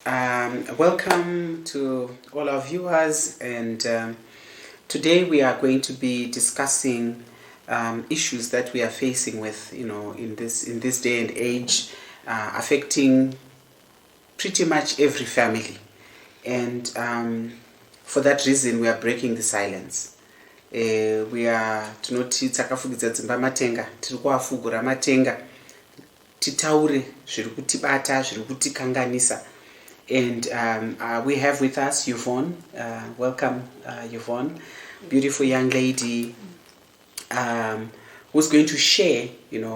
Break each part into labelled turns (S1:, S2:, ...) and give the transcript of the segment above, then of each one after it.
S1: Welcome to all our viewers, and today we are going to be discussing issues that we are facing with, in this day and age, affecting pretty much every family, and for that reason we are breaking the silence. We are tinoti takafugidza dzimba matenga, tiri kuafugura matenga, titaure zviri kutibata, zviri kutikanganisa. And we have with us Yvonne. Welcome, Yvonne, beautiful young lady, who's going to share,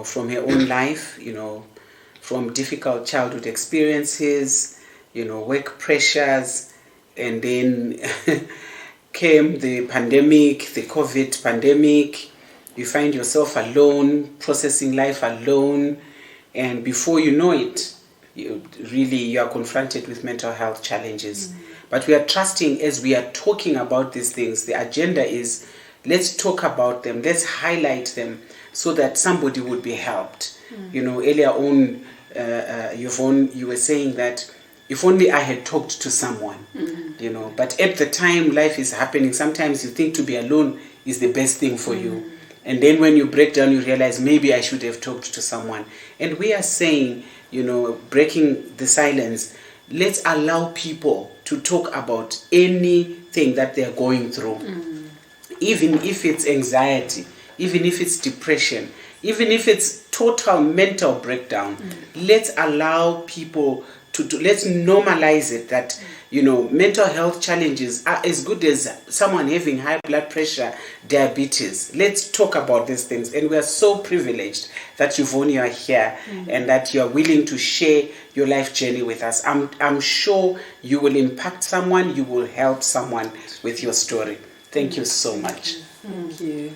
S1: from her own life, from difficult childhood experiences, work pressures, and then came the pandemic, the COVID pandemic. You find yourself alone, processing life alone, and before you know it, you are confronted with mental health challenges. But we are trusting, as we are talking about these things, the agenda is, let's talk about them, let's highlight them so that somebody would be helped. Earlier on, Yvonne, you were saying that if only I had talked to someone, but at the time life is happening, sometimes you think to be alone is the best thing for you. And then when you break down, you realize maybe I should have talked to someone. And we are saying, breaking the silence, let's allow people to talk about anything that they're going through. Even if it's anxiety, even if it's depression, even if it's total mental breakdown, let's allow people let's normalize it, that mental health challenges are as good as someone having high blood pressure, diabetes. Let's talk about these things, and we are so privileged that Yvonne, you are here and that you are willing to share your life journey with us. I'm sure you will impact someone, you will help someone with your story. Thank you so much.
S2: Thank you.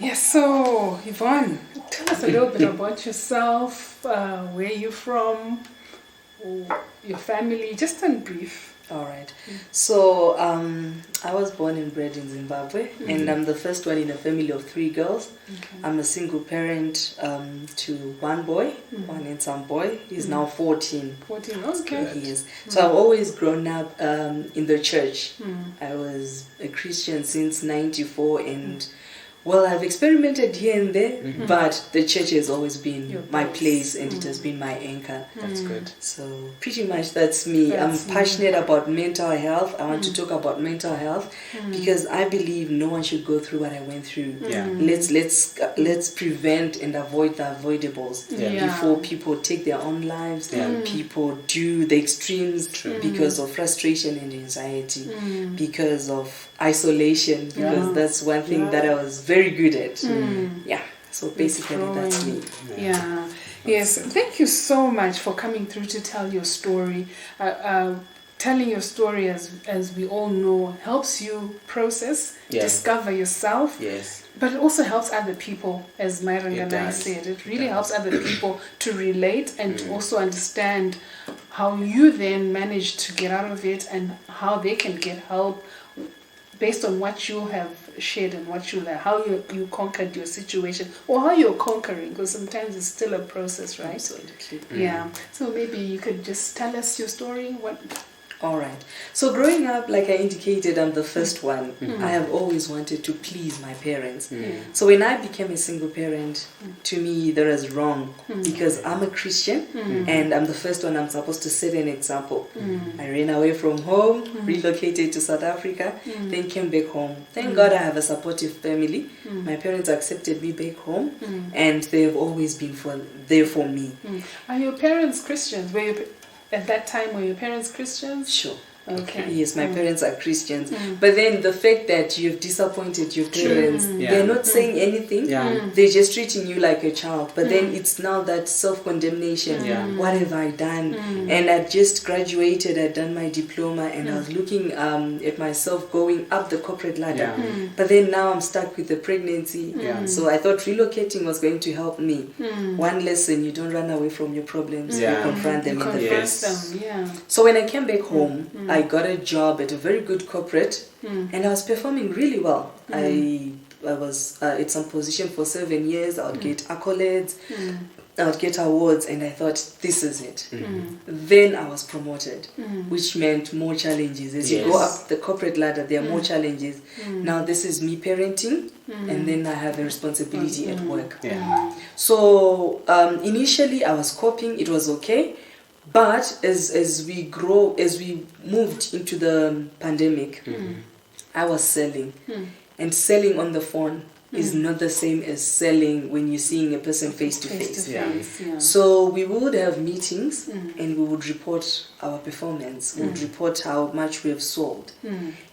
S2: Yes, so Yvonne, tell us a little bit about yourself, where you're from, your family, just in brief.
S3: All right. So I was born and bred in Zimbabwe, and I'm the first one in a family of 3 girls. I'm a single parent to one boy, one handsome boy. He's now 14.
S2: 14, okay.
S3: He is. So I've always grown up in the church. I was a Christian since 94, and well, I've experimented here and there, but the church has always been my place, and it has been my anchor.
S1: That's good.
S3: So pretty much that's me. I'm passionate about mental health. I want to talk about mental health because I believe no one should go through what I went through. Let's prevent and avoid the avoidables before people take their own lives. People do the extremes because of frustration and anxiety, because of isolation, because that's one thing that I was very good at. So basically that's me.
S2: Yes, thank you so much for coming through to tell your story. Telling your story, as we all know, helps you process, discover yourself, but it also helps other people, as Myron and I said. It really helps other people to relate and to also understand how you then manage to get out of it and how they can get help based on what you have shared and what how you conquered your situation, or how you're conquering, because sometimes it's still a process, right?
S3: Absolutely.
S2: So maybe you could just tell us your story.
S3: All right. So growing up, like I indicated, I'm the first one. I have always wanted to please my parents. So when I became a single parent, to me that was wrong because I'm a Christian and I'm the first one. I'm supposed to set an example. I ran away from home, relocated to South Africa, then came back home. Thank God I have a supportive family. My parents accepted me back home, and they have always been there for me.
S2: Are your parents Christians? At that time, were your parents Christians?
S3: Sure.
S2: Okay.
S3: Yes, my parents are Christians. But then the fact that you've disappointed your parents, they're not saying anything. They're just treating you like a child. But then it's now that self-condemnation. What have I done? And I just graduated, I'd done my diploma, and I was looking at myself going up the corporate ladder. But then now I'm stuck with the pregnancy. So I thought relocating was going to help me. One lesson, you don't run away from your problems. You confront them in the face. So when I came back home, I got a job at a very good corporate, and I was performing really well. I was at some position for 7 years. I would get accolades. I would get awards, and I thought, this is it. Then I was promoted, which meant more challenges. As you go up the corporate ladder, there are more challenges. Now this is me parenting, and then I have a responsibility at work. So initially I was coping, it was okay. But as we moved into the pandemic, I was selling. And selling on the phone is not the same as selling when you're seeing a person face to face. So we would have meetings and we would report our performance. We would report how much we have sold.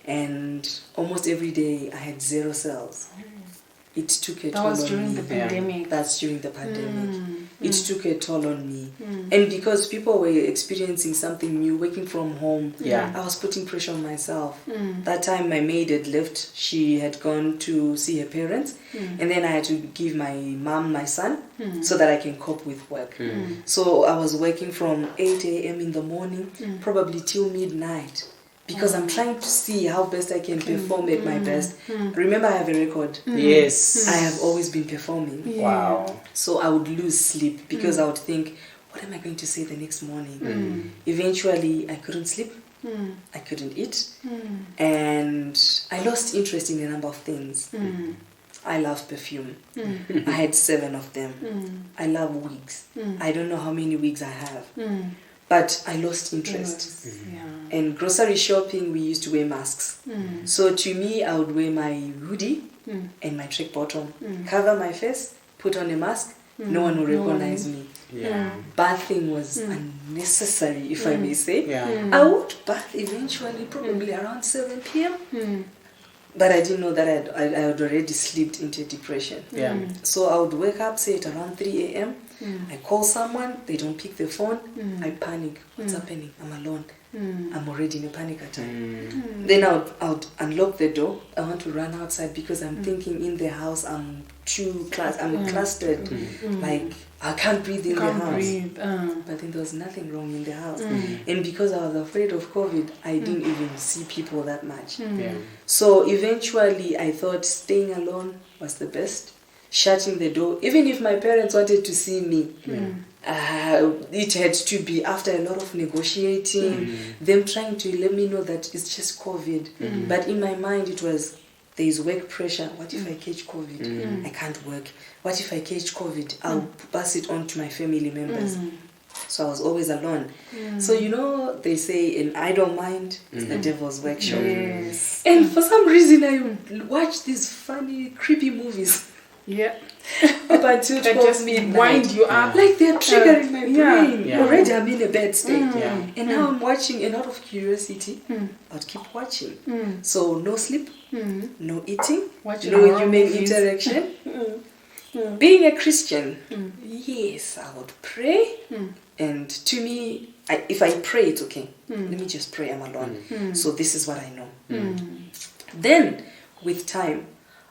S3: And almost every day I had 0 sales. It took a toll on me. That was during the pandemic. That's during the pandemic. It took a toll on me. And because people were experiencing something new, working from home, I was putting pressure on myself. That time my maid had left. She had gone to see her parents. And then I had to give my mom my son so that I can cope with work. So I was working from 8 a.m. in the morning, probably till midnight. Because I'm trying to see how best I can perform at my best. Remember, I have a record.
S1: Yes.
S3: I have always been performing.
S1: Wow.
S3: So I would lose sleep because I would think, what am I going to say the next morning? Eventually, I couldn't sleep. I couldn't eat. And I lost interest in a number of things. I love perfume. I had 7 of them. I love wigs. I don't know how many wigs I have. But I lost interest. And grocery shopping, we used to wear masks. So to me, I would wear my hoodie and my track bottom, cover my face, put on a mask, no one will recognize me. Bathing was unnecessary, if I may say. I would bath eventually, probably around 7 p.m. But I didn't know that I had already slipped into depression. So I would wake up, say at around 3 a.m. I call someone, they don't pick the phone. I panic. What's happening? I'm alone. I'm already in a panic attack. Then I would unlock the door. I want to run outside because I'm thinking in the house I'm clustered. Like I can't breathe in the house. But then there was nothing wrong in the house. And because I was afraid of COVID, I didn't even see people that much. So eventually I thought staying alone was the best. Shutting the door, even if my parents wanted to see me, it had to be after a lot of negotiating, them trying to let me know that it's just COVID. But in my mind it was, there is work pressure. What if I catch COVID? I can't work. What if I catch COVID? I'll pass it on to my family members. So I was always alone. So you know, they say an idle mind is the devil's workshop. And for some reason I watch these funny, creepy movies. Up until 12 midnight.
S2: Wind you up.
S3: Like they're triggering my brain. Already I'm in a bad state. And now I'm watching, and out of curiosity, I'd keep watching. So no sleep, no eating, no human interaction. Being a Christian, yes, I would pray. And to me, if I pray, it's okay. Let me just pray, I'm alone. So this is what I know. Then, with time,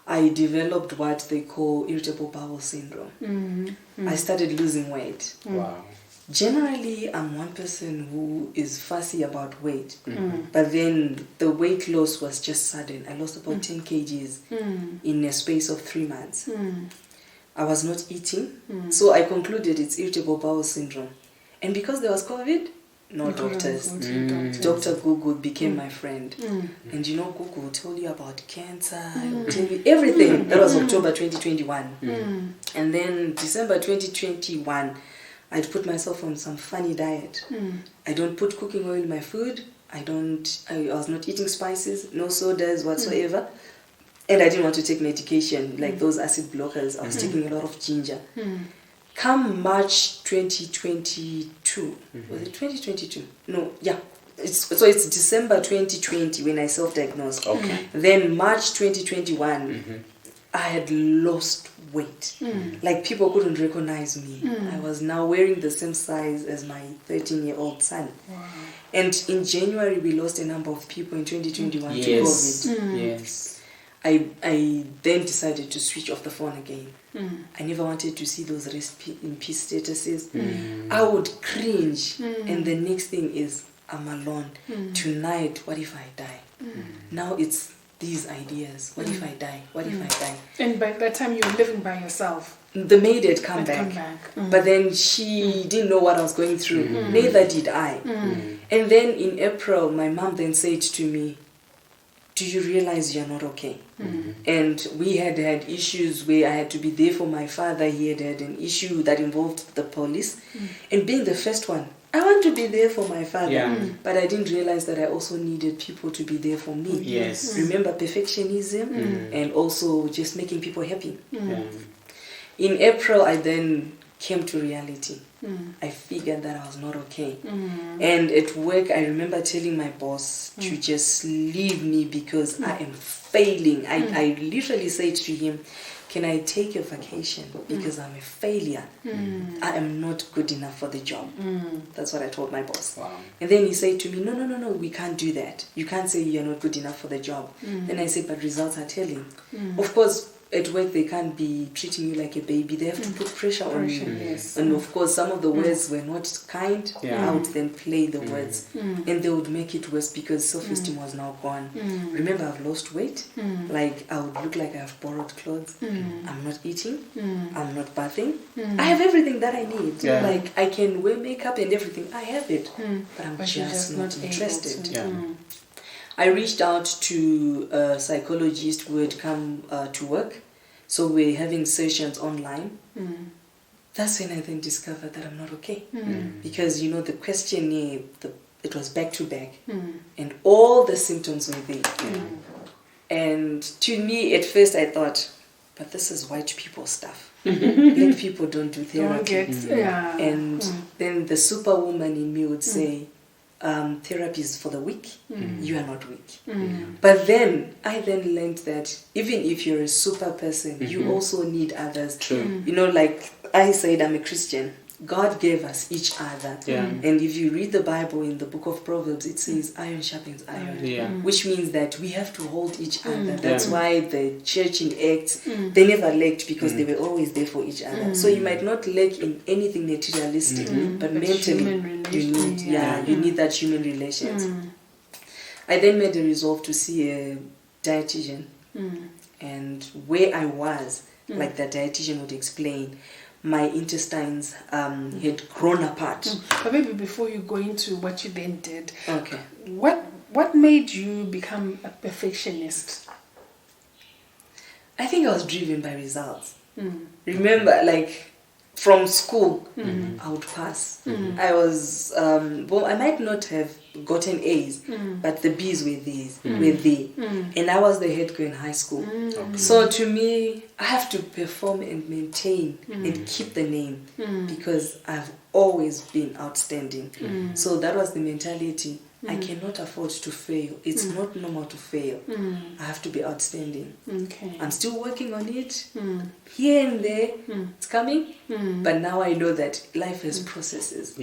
S3: I developed what they call irritable bowel syndrome. I started losing weight.
S1: Wow.
S3: Generally, I'm one person who is fussy about weight. But then the weight loss was just sudden. I lost about 10 kgs in a space of 3 months. I was not eating. So I concluded it's irritable bowel syndrome. And because there was COVID, no doctors. Dr. Google became my friend. And you know, Google will tell you about cancer, it will tell you everything. That was October 2021. And then December 2021, I'd put myself on some funny diet. I don't put cooking oil in my food. I was not eating spices, no sodas whatsoever. And I didn't want to take medication, like those acid blockers. I was taking a lot of ginger. Come March 2022, was it 2022? No, yeah. It's December 2020 when I self-diagnosed. Then March 2021, I had lost weight. Like people couldn't recognize me. I was now wearing the same size as my 13-year-old son. And in January, we lost a number of people in 2021 to COVID. I then decided to switch off the phone again. I never wanted to see those rest in peace statuses. I would cringe. And the next thing is, I'm alone. Tonight, what if I die? Now it's these ideas. What if I die? What if I die?
S2: And by that time, you're living by yourself.
S3: the maid had come back. But then she didn't know what I was going through. Neither did I. And then in April, my mom then said to me, do you realize you're not okay? And we had issues where I had to be there for my father. He had an issue that involved the police. And being the first one, I want to be there for my father. But I didn't realize that I also needed people to be there for me.
S1: Yes.
S3: Remember perfectionism and also just making people happy. In April, I then came to reality. I figured that I was not okay. And at work, I remember telling my boss to just leave me because I am failing. I literally said to him, can I take a vacation because I'm a failure? I am not good enough for the job. That's what I told my boss.
S1: Wow.
S3: And then he said to me, no, we can't do that. You can't say you're not good enough for the job. Then I said, but results are telling. Of course, at work, they can't be treating you like a baby. They have to put pressure on you.
S2: Yes.
S3: And of course, some of the words were not kind. I would then play the words. And they would make it worse because self-esteem was now gone. Remember, I've lost weight. Like, I would look like I've borrowed clothes. I'm not eating. I'm not bathing. I have everything that I need. Like, I can wear makeup and everything. I have it. But I'm just not interested. I reached out to a psychologist who had come to work. So we're having sessions online. That's when I then discovered that I'm not okay. Because, you know, the questionnaire, it was back to back. And all the symptoms were there. And to me, at first I thought, but this is white people stuff. Black people don't do therapy. And then the superwoman in me would say, therapy is for the weak. You are not weak. But then I then learned that even if you're a super person, you also need others.
S1: True.
S3: You know, like I said, I'm a Christian. God gave us each other. And if you read the Bible in the book of Proverbs, it says iron sharpens iron, which means that we have to hold each other. That's why the church in Acts, they never lacked because they were always there for each other. So you might not lack in anything materialistic, but mentally you need, you need that human relations. I then made a resolve to see a dietitian, and where I was, like the dietitian would explain, my intestines had grown apart.
S2: But maybe before you go into what you then did, what made you become a perfectionist?
S3: I think I was driven by results. Remember, like from school, I would pass. I was, I might not have gotten A's, but the B's were there. And I was the head girl in high school. So to me, I have to perform and maintain and keep the name because I've always been outstanding. So that was the mentality. I cannot afford to fail. It's not normal to fail. I have to be outstanding. I'm still working on it. Here and there, it's coming. But now I know that life has processes.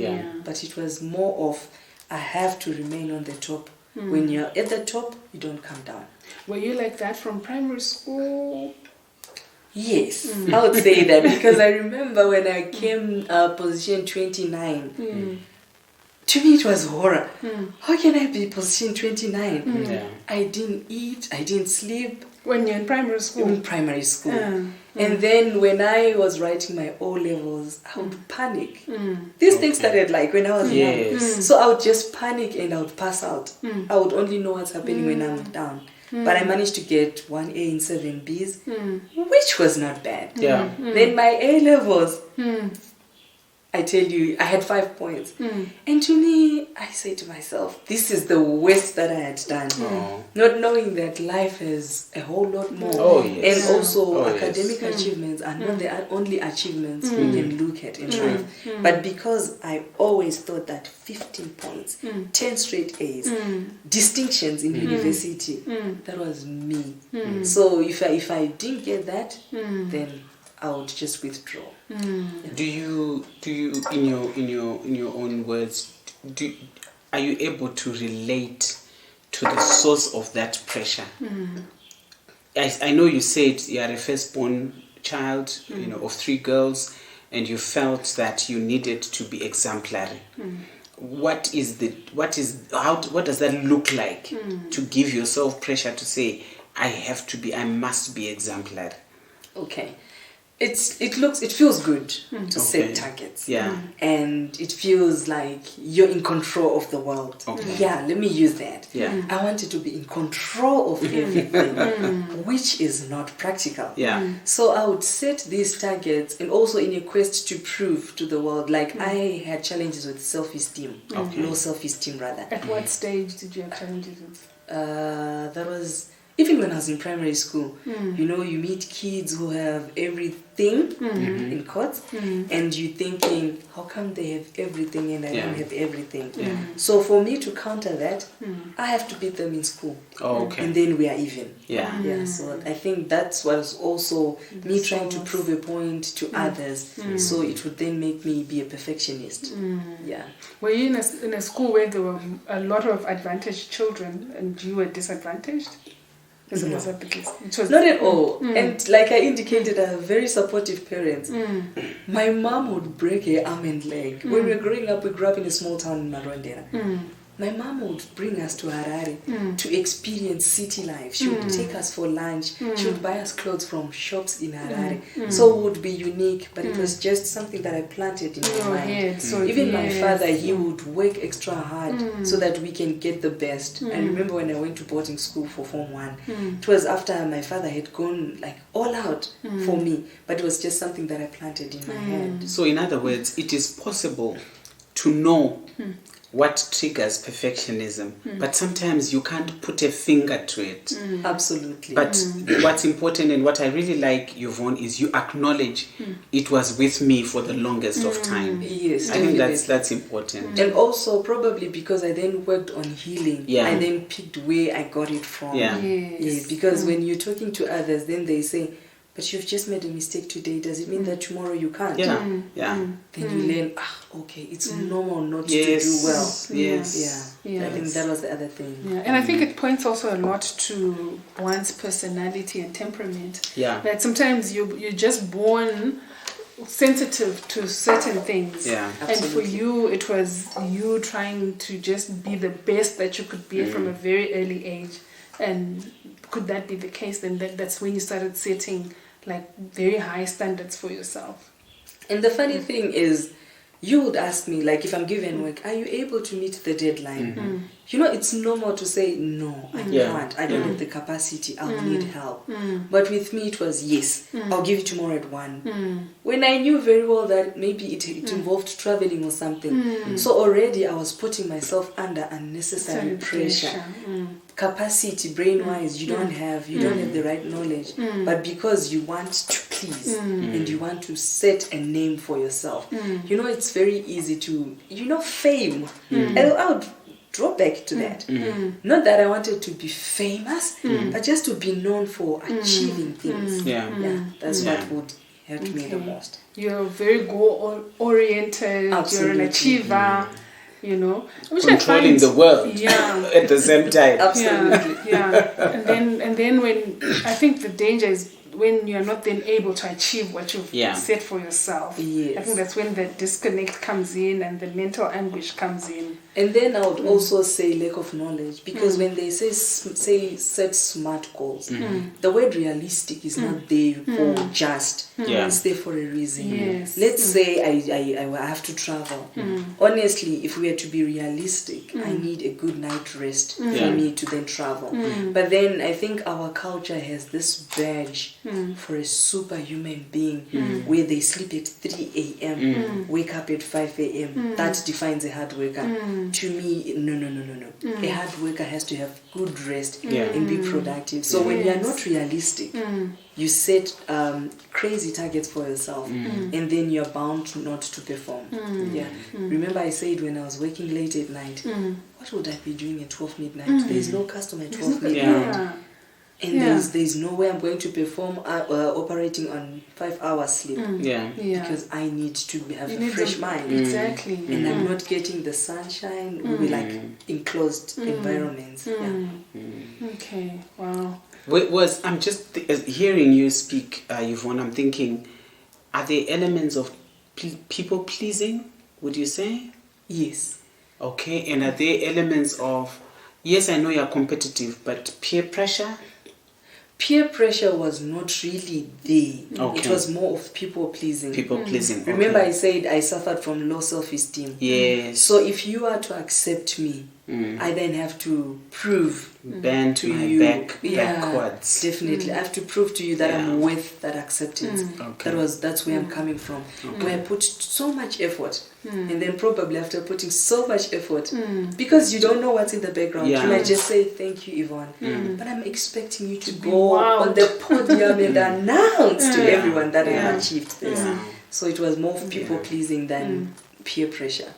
S3: But it was more of, I have to remain on the top. When you're at the top, you don't come down.
S2: Were you like that from primary school?
S3: Yes, I would say that because I remember when I came position 29, to me it was horror. How can I be position 29? I didn't eat, I didn't sleep.
S2: When you're in primary school?
S3: In primary school. And then when I was writing my O-levels, I would panic. These things started like when I was young. So I would just panic and I would pass out. I would only know what's happening when I'm down. But I managed to get 1A in 7 Bs, which was not bad. Then my A-levels, I tell you, I had 5 points. And to me, I say to myself, this is the worst that I had done. Not knowing that life has a whole lot more. And also academic achievements are not the only achievements we can look at in life. But because I always thought that 15 points, 10 straight A's, distinctions in university, that was me. So if I didn't get that, then I would just withdraw.
S1: Do you in your own words, are you able to relate to the source of that pressure? I know you said you are a firstborn child, of 3 girls, and you felt that you needed to be exemplary. What does that look like to give yourself pressure to say I must be exemplary?
S3: Okay. it feels good to set targets.
S1: Yeah.
S3: And it feels like you're in control of the world.
S1: Okay.
S3: Yeah, let me use that.
S1: Yeah.
S3: I wanted to be in control of everything, which is not practical.
S1: Yeah.
S3: So I would set these targets, and also in a quest to prove to the world, like I had challenges with self-esteem, low self-esteem rather.
S2: At what stage did you have challenges with?
S3: That was even when I was in primary school. You know, you meet kids who have everything in quotes, and you're thinking, how come they have everything and I don't have everything? So for me to counter that, I have to beat them in school.
S1: Oh, okay.
S3: And then we are even.
S1: Yeah.
S3: So I think that's what was also me trying to prove a point to others, so it would then make me be a perfectionist. Yeah.
S2: Were you in a school where there were a lot of advantaged children and you were disadvantaged?
S3: No.
S2: Was that the case? It was,
S3: not at all. And like I indicated, I have very supportive parents. My mom would break her arm and leg. When we were growing up, we grew up in a small town in Marondera. My mom would bring us to Harare to experience city life. She would take us for lunch. She would buy us clothes from shops in Harare. So it would be unique, but it was just something that I planted in my mind.
S2: So
S3: even my father, he would work extra hard so that we can get the best. I remember when I went to boarding school for Form 1, it was after my father had gone like all out for me, but it was just something that I planted in my head.
S1: So in other words, it is possible to know what triggers perfectionism, but sometimes you can't put a finger to it.
S3: Absolutely.
S1: But what's important and what I really like, Yvonne, is you acknowledge it was with me for the longest of time.
S3: Yes,
S1: I think that's important.
S3: And also probably because I then worked on healing, I then picked where I got it from. Because when you're talking to others, then they say, but you've just made a mistake today. Does it mean that tomorrow you can't?
S1: Then
S3: you learn, okay, it's normal not to do well.
S1: Yes.
S3: I think that was the other thing.
S2: And I think it points also a lot to one's personality and temperament. That sometimes you're just born sensitive to certain things. And for you, it was you trying to just be the best that you could be from a very early age. And could that be the case? Then that's when you started setting like very high standards for yourself.
S3: And the funny thing is, you would ask me, like, if I'm given work, are you able to meet the deadline? You know, it's normal to say, no, I can't. I don't have the capacity. I'll need help. But with me, it was, yes, I'll give you tomorrow at 1. When I knew very well that maybe it involved traveling or something. So already I was putting myself under unnecessary pressure. Capacity, brain-wise, you don't have the right knowledge. But because you want to please and you want to set a name for yourself, you know, it's very easy to, fame. And I would draw back to that. Not that I wanted to be famous, but just to be known for achieving things. That's what would hurt me the most.
S2: You're very goal-oriented. You're an achiever. You know, which
S1: controlling the world at the same time.
S3: Absolutely.
S2: And then when I think the danger is when you're not then able to achieve what you've set for yourself. I think that's when the disconnect comes in and the mental anguish comes in.
S3: And then I would also say lack of knowledge, because when they say set smart goals, the word realistic is not there for just. It's there for a reason. Let's say I have to travel. Honestly, if we are to be realistic, I need a good night rest for me to then travel. But then I think our culture has this badge for a superhuman being where they sleep at 3 a.m., wake up at 5 a.m. That defines a hard worker. To me, no. A hard worker has to have good rest and be productive. So when you are not realistic, you set crazy targets for yourself, and then you're bound not to perform. Remember I said when I was working late at night, what would I be doing at 12 midnight? There's no customer at 12 midnight. And there's no way I'm going to perform operating on 5 hours sleep. Because I need to have a fresh mind.
S2: Exactly.
S3: And I'm not getting the sunshine. We'll be like enclosed environments.
S2: Okay, wow.
S1: I'm just hearing you speak, Yvonne, I'm thinking, are there elements of people pleasing, would you say?
S3: Yes.
S1: Okay, and are there elements of, yes, I know you're competitive, but peer pressure?
S3: peer pressure was not really there. Okay. It was more of people pleasing.
S1: People pleasing.
S3: Remember, I said I suffered from low self-esteem.
S1: Yes.
S3: So if you are to accept me, I then have to prove
S1: bend to you backwards.
S3: Definitely, I have to prove to you that I'm worth that acceptance. Okay. That's where I'm coming from. Okay. Where I put so much effort, and then probably after putting so much effort, because you don't know what's in the background, you might just say thank you, Yvonne, but I'm expecting you to go on the podium and announce to everyone that I achieved this. So it was more people pleasing than peer pressure.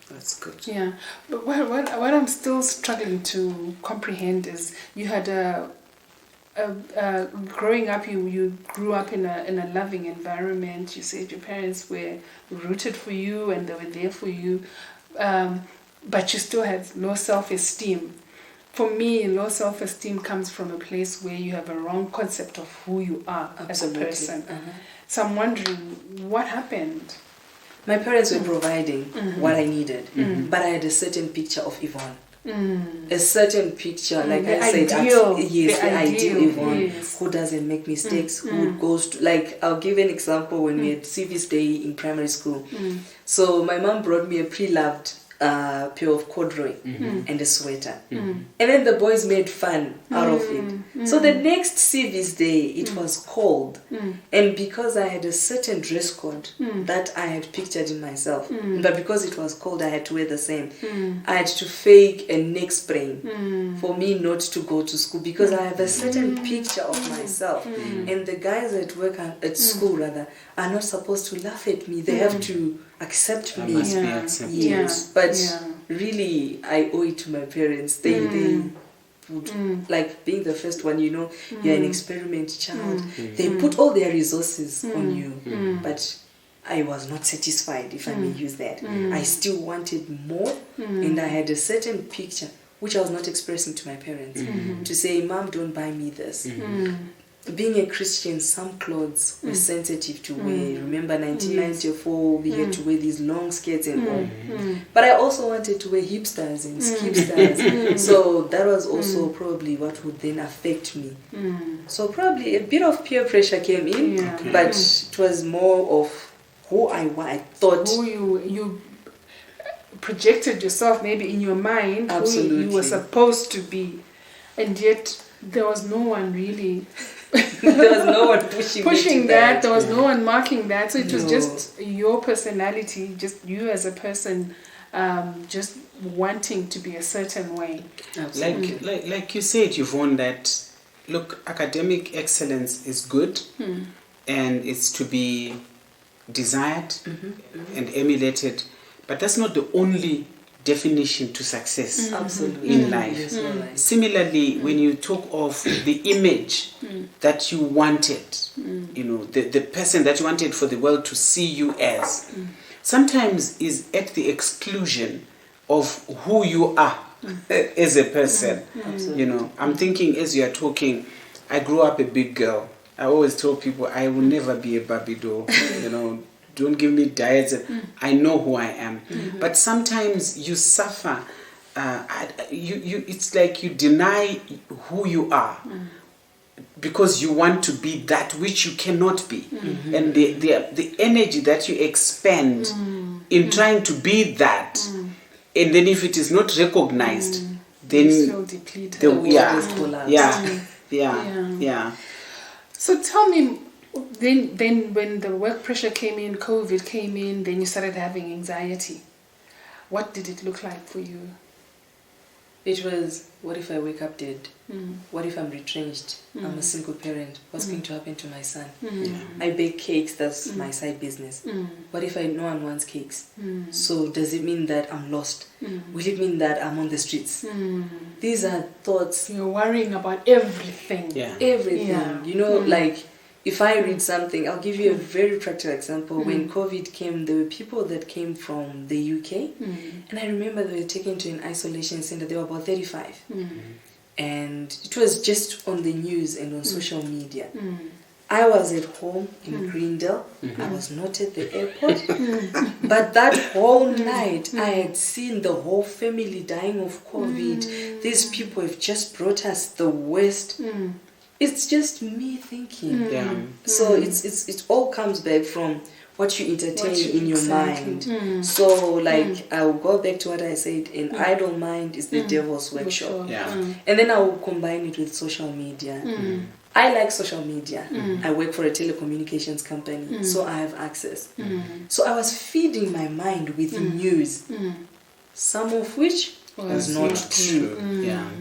S1: That's good.
S2: Yeah, but what I'm still struggling to comprehend is you had growing up. You grew up in a loving environment. You said your parents were rooted for you and they were there for you, but you still had low self-esteem. For me, low self-esteem comes from a place where you have a wrong concept of who you are as a person. So I'm wondering what happened.
S3: My parents were providing what I needed, but I had a certain picture of Yvonne. A certain picture, like I said, the ideal Yvonne, who doesn't make mistakes, who goes to, like, I'll give an example when we had Civis Day in primary school. So my mom brought me a pre-loved pair of corduroy and a sweater. And then the boys made fun out of it. So the next Civis Day, it was cold. And because I had a certain dress code that I had pictured in myself, but because it was cold, I had to wear the same. I had to fake a neck sprain for me not to go to school because I have a certain picture of myself. And the guys at work, at school rather, are not supposed to laugh at me. They have to accept me.
S1: Must be accepted.
S3: Yes, but really, I owe it to my parents. They would, like being the first one, you're an experiment child. They put all their resources on you, but I was not satisfied, if I may use that. I still wanted more, and I had a certain picture which I was not expressing to my parents. To say, Mom, don't buy me this. Being a Christian, some clothes were sensitive to wear. Remember 1994, we had to wear these long skirts and all. But I also wanted to wear hipsters and skipsters. So that was also probably what would then affect me. So probably a bit of peer pressure came in, but it was more of who I thought.
S2: Who you projected yourself maybe in your mind,
S3: absolutely,
S2: who you were supposed to be. And yet there was no one really...
S3: there was no one pushing
S2: that. There was no one marking that. So it was just your personality, just you as a person, just wanting to be a certain way.
S1: Like you said, Yvonne, that look, academic excellence is good, and it's to be desired and emulated, but that's not the only definition to success in life. Similarly, when you talk of the image that you wanted, the person that you wanted for the world to see you as, sometimes is at the exclusion of who you are as a person. I'm thinking as you are talking, I grew up a big girl. I always tell people I will never be a Barbie doll, Don't give me diets. I know who I am. But sometimes you suffer. It's like you deny who you are because you want to be that which you cannot be. And the energy that you expend in trying to be that, and then if it is not recognized, then
S2: so depleted. So tell me. Then when the work pressure came in, COVID came in, then you started having anxiety. What did it look like for you?
S3: It was, what if I wake up dead? What if I'm retrenched? I'm a single parent. What's going to happen to my son? I bake cakes, that's my side business. What if no one wants cakes? So does it mean that I'm lost? Will it mean that I'm on the streets? These are thoughts.
S2: You're worrying about everything.
S3: Everything. Like, if I read something, I'll give you a very practical example. When COVID came, there were people that came from the UK, and I remember they were taken to an isolation center. They were about 35, and it was just on the news and on social media. I was at home in Greendale. I was not at the airport, but that whole night I had seen the whole family dying of COVID. These people have just brought us the worst. it's just me thinking. So it all comes back from what you entertain in your mind. So like I will go back to what I said, an idle mind is the devil's workshop. And then I will combine it with social media. I like social media. I work for a telecommunications company, so I have access. So I was feeding my mind with news, some of which was not true.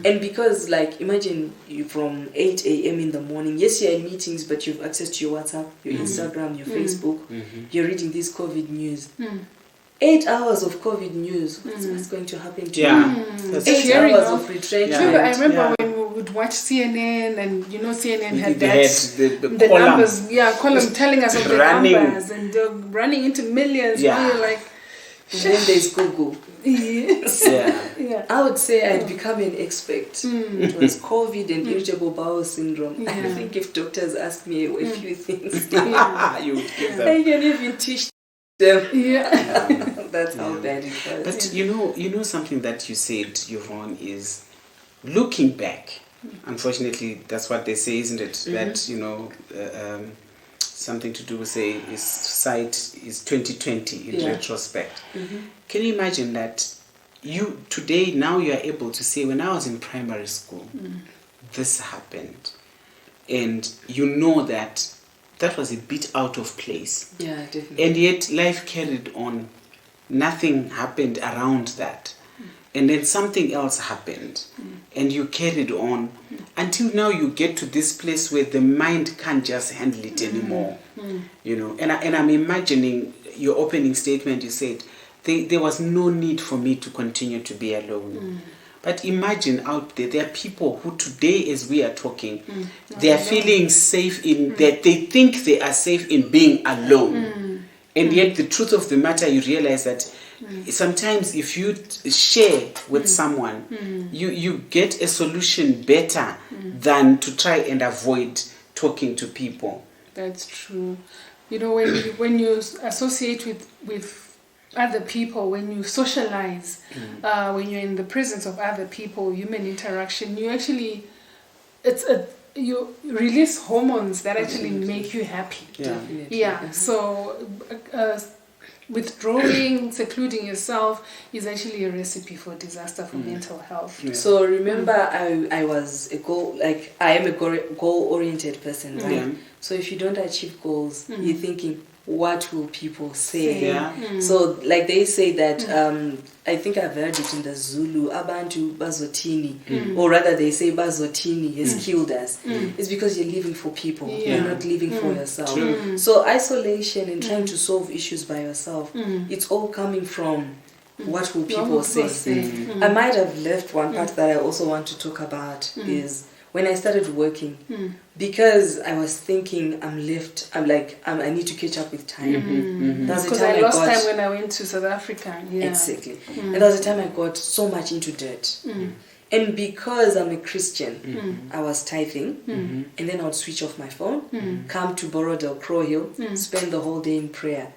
S3: And because, like, imagine you from 8 a.m. in the morning, yes, you're in meetings, but you have access to your WhatsApp, your Instagram, your Facebook, you're reading this COVID news. 8 hours of COVID news, what's going to happen to you? 8 hours of retrenchment.
S2: I remember when we would watch CNN, and CNN had the numbers, column telling us of the numbers, and they're running into millions. And you're like,
S3: and then there's Google. I would say I'd become an expert. It was COVID and irritable bowel syndrome. I think if doctors ask me a few things,
S1: you would give them.
S3: I can even teach them. That's how bad it was.
S1: But you know something that you said, Yvonne, is looking back. Unfortunately, that's what they say, isn't it? That something to do with sight is 2020 in retrospect. Can you imagine that you today now you are able to say, when I was in primary school, this happened, and you know that was a bit out of place.
S3: Yeah, definitely.
S1: And yet life carried on. Nothing happened around that. And then something else happened, and you carried on until now you get to this place where the mind can't just handle it anymore. And I'm imagining your opening statement. You said there was no need for me to continue to be alone. But imagine out there are people who today, as we are talking, they are feeling safe in that they think they are safe in being alone. And yet the truth of the matter, you realize that sometimes if you share with someone, you get a solution better than to try and avoid talking to people.
S2: That's true. When you associate with other people, when you socialize, when you're in the presence of other people, human interaction, you actually, you release hormones that actually make you happy. So withdrawing, secluding yourself is actually a recipe for disaster for mental health.
S3: So remember, I was I am a goal-oriented person, right? So if you don't achieve goals, you're thinking, what will people say? So like they say that, I think I've heard it in the Zulu, abantu bazotini, or rather they say bazotini has killed us. It's because you're living for people, you're not living for yourself. So isolation and trying to solve issues by yourself, it's all coming from what will people say. I might have left one part that I also want to talk about is when I started working, because I was thinking I need to catch up with time.
S2: Because I lost time when I went to South Africa.
S3: Exactly. And that was the time I got so much into debt. And because I'm a Christian, I was tithing, and then I would switch off my phone, come to Borrow Crow Hill, spend the whole day in prayer.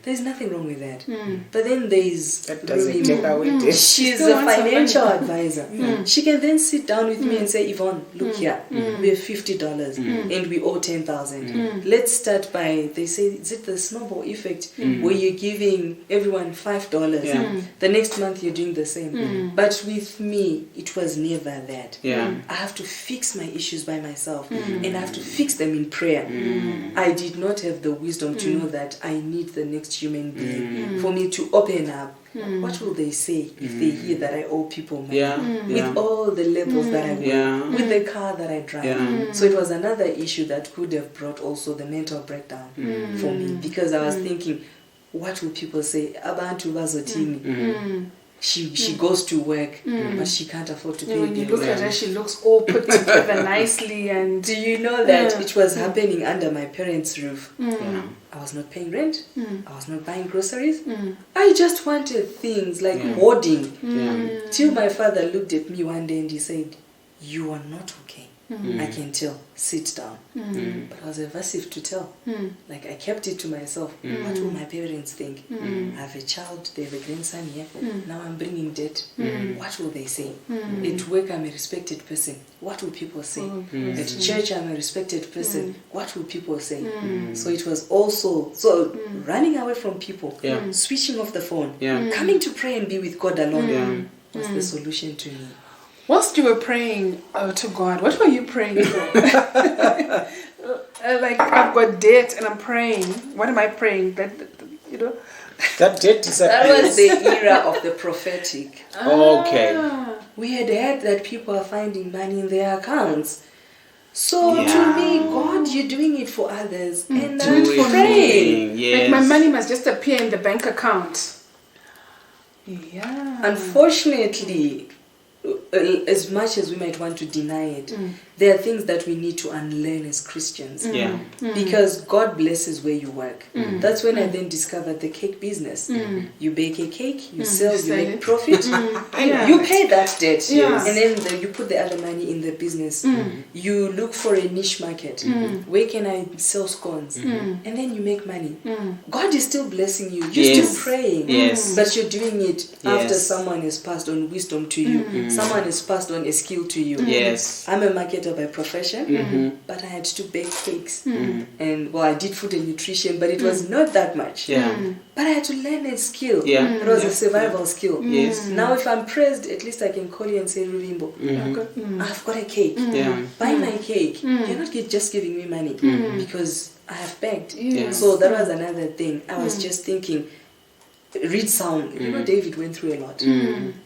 S3: There's nothing wrong with that. But then there's
S1: that doesn't take away.
S3: She's a financial advisor. She can then sit down with me and say, Yvonne, look here, we have $50 and we owe 10,000. Let's start by, they say, is it the snowball effect where you're giving everyone $5? The next month you're doing the same. But with me, it was never that. I have to fix my issues by myself, and I have to fix them in prayer. I did not have the wisdom to know that I need the next human being for me to open up. What will they say if they hear that I owe people money with all the labels that I wear, with the car that I drive? So it was another issue that could have brought also the mental breakdown for me, because I was thinking, what will people say? Abantu bazotini. She goes to work, but she can't afford to pay.
S2: When you look at her, she looks all put together nicely. And
S3: do you know that it was happening under my parents' roof? I was not paying rent. I was not buying groceries. I just wanted things like hoarding. Till my father looked at me one day and he said, "You are not okay." I can tell. Sit down. But I was evasive to tell. Like I kept it to myself. What will my parents think? I have a child, they have a grandson here. Now I'm bringing debt. What will they say? At work I'm a respected person. What will people say? At church I'm a respected person. What will people say? So it was also running away from people, switching off the phone, coming to pray and be with God alone was the solution to me.
S2: Whilst you were praying to God, what were you praying for? Like, I've got debt and I'm praying. What am I praying? That
S1: That debt disappears.
S3: That was the era of the prophetic.
S1: Okay.
S3: We had heard that people are finding money in their accounts. So to me, God, you're doing it for others. And I'm praying.
S1: Yes.
S2: Like my money must just appear in the bank account. Yeah.
S3: Unfortunately, as much as we might want to deny it, there are things that we need to unlearn as Christians. Because God blesses where you work. That's when I then discovered the cake business. You bake a cake, you sell, you make profit, you pay that debt, and then you put the other money in the business. You look for a niche market. Where can I sell scones? And then you make money. God is still blessing you. You're still praying, but you're doing it after someone has passed on wisdom to you. Someone has passed on a skill to you. I'm a marketer by profession, but I had to bake cakes. And I did food and nutrition, but it was not that much. But I had to learn a skill. It was a survival skill. Now if I'm pressed, at least I can call you and say, Rubimbo, I've got a cake. Buy my cake. You're not just giving me money because I have begged. So that was another thing. I was just thinking, read Psalm. David went through a lot.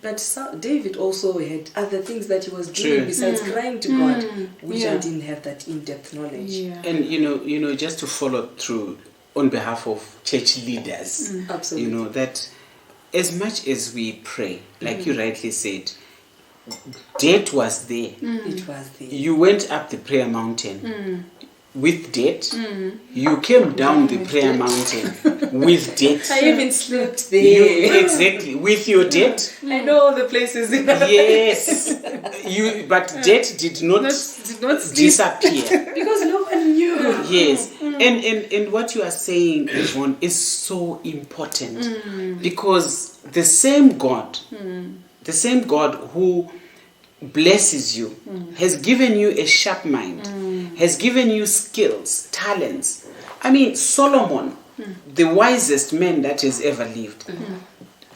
S3: But David also had other things that he was doing besides crying to God, which I didn't have that in-depth knowledge.
S1: And just to follow through on behalf of church leaders,
S3: absolutely,
S1: that as much as we pray, like you rightly said, debt was there.
S3: It was there.
S1: You went up the prayer mountain with debt. You came down the prayer mountain with debt.
S3: I even slept there.
S1: Exactly, with your debt.
S3: I know all the places.
S1: Yes, but debt did not disappear
S3: because no one knew.
S1: Yes, and what you are saying, Yvonne, is so important because the same God who blesses you, has given you a sharp mind, has given you skills, talents. I mean, Solomon, the wisest man that has ever lived,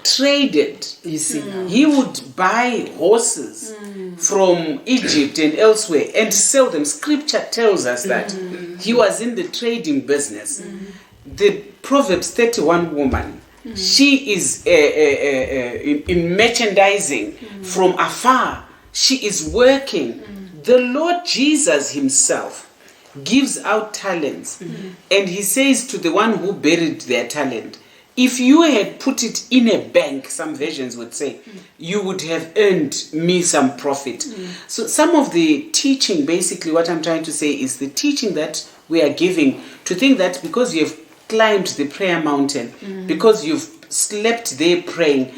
S1: traded.
S3: You see,
S1: he would buy horses from Egypt and elsewhere and sell them. Scripture tells us that he was in the trading business. The Proverbs 31 woman, she is in merchandising from afar. She is working. The Lord Jesus himself gives out talents. And he says to the one who buried their talent, if you had put it in a bank, some versions would say, you would have earned me some profit. So some of the teaching, basically what I'm trying to say is the teaching that we are giving, to think that because you have climbed the prayer mountain, because you've slept there praying,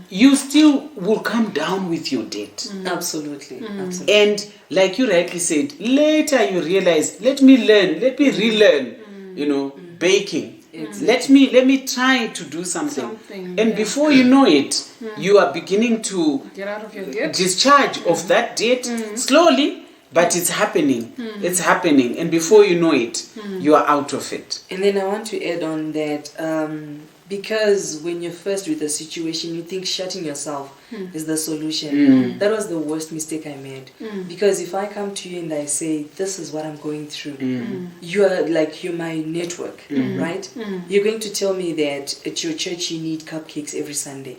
S1: you still will come down with your debt.
S3: Absolutely.
S1: And like you rightly said, later you realize, let me relearn, baking.
S3: Exactly.
S1: Let me try to do something. And before you know it, you are beginning to
S2: get out of your debt,
S1: discharge of that debt slowly, but it's happening. It's happening, and before you know it, you are out of it.
S3: And then I want to add on that because when you're first with a situation, you think shutting yourself is the solution. That was the worst mistake I made. Because if I come to you and I say, this is what I'm going through, you're my network, right? You're going to tell me that at your church you need cupcakes every Sunday.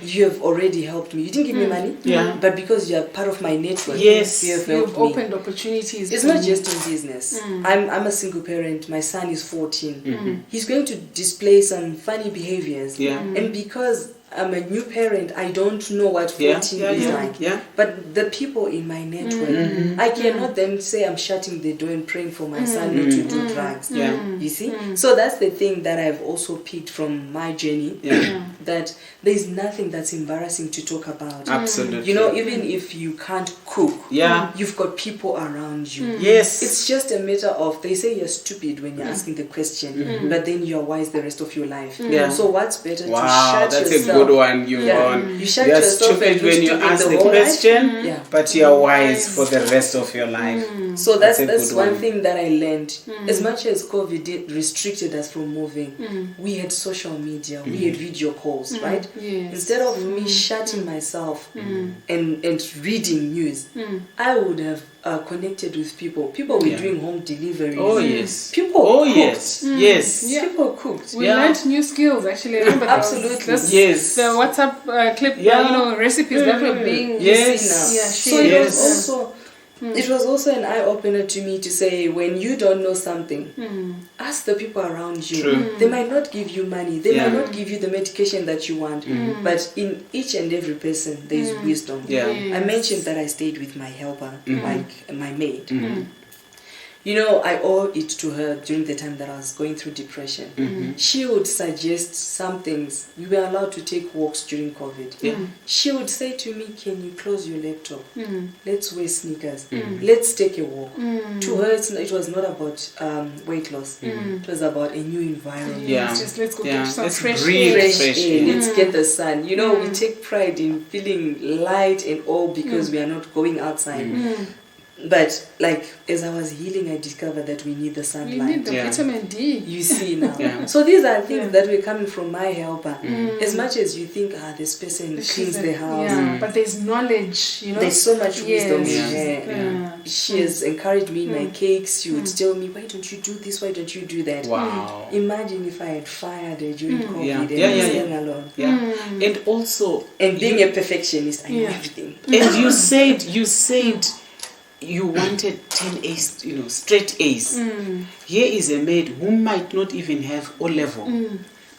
S3: You have already helped me. You didn't give me money, but because you're part of my network, you have helped me.
S2: Opened opportunities.
S3: It's not just in business. I'm a single parent. My son is 14. He's going to display some funny behaviors, and because I'm a new parent. I don't know what 14 is like.
S1: Yeah.
S3: But the people in my network, I cannot then say I'm shutting the door and praying for my son not to do drugs. You see? So that's the thing that I've also picked from my journey. That there's nothing that's embarrassing to talk about.
S1: Absolutely.
S3: You know, even if you can't cook, you've got people around you.
S1: Yes.
S3: It's just a matter of, they say you're stupid when you're asking the question, but then you're wise the rest of your life. So what's better to shut
S1: that's
S3: yourself?
S1: A good one, Yvonne.
S3: You shut
S1: You're
S3: yourself
S1: stupid when you ask the question, but you're wise for the rest of your life.
S3: So that's one thing that I learned. As much as COVID restricted us from moving, we had social media, we had video calls, right? Instead of me shutting myself and reading news, I would have connected with people. People were doing home deliveries.
S1: Oh yes.
S3: People cooked.
S1: Yes.
S3: People cooked.
S2: We learned new skills actually. I remember
S3: Absolutely.
S2: The WhatsApp clip, recipes that were being
S3: So it was also an eye-opener to me to say, when you don't know something, ask the people around you. They might not give you money, they might not give you the medication that you want, but in each and every person there is wisdom. I mentioned that I stayed with my helper, like my maid. You know, I owe it to her during the time that I was going through depression. She would suggest some things. We were allowed to take walks during COVID. She would say to me, can you close your laptop? Let's wear sneakers. Let's take a walk. To her, it was not about weight loss. It was about a new environment.
S2: Just let's go get some fresh
S1: air.
S3: Let's get the sun. You know, we take pride in feeling light and all because we are not going outside. But like as I was healing, I discovered that we need the sunlight.
S2: You need the vitamin D.
S3: You see now. So these are things that were coming from my helper. As much as you think, this person cleans the house.
S2: But there's knowledge, you know.
S3: There's so much wisdom in her. She has encouraged me in my cakes. She would tell me, why don't you do this? Why don't you do that?
S1: Wow.
S3: Imagine if I had fired her during COVID and staying alone.
S1: And also...
S3: And being a perfectionist, I know everything.
S1: And you said you wanted 10 A's, straight A's. Here is a maid who might not even have O level,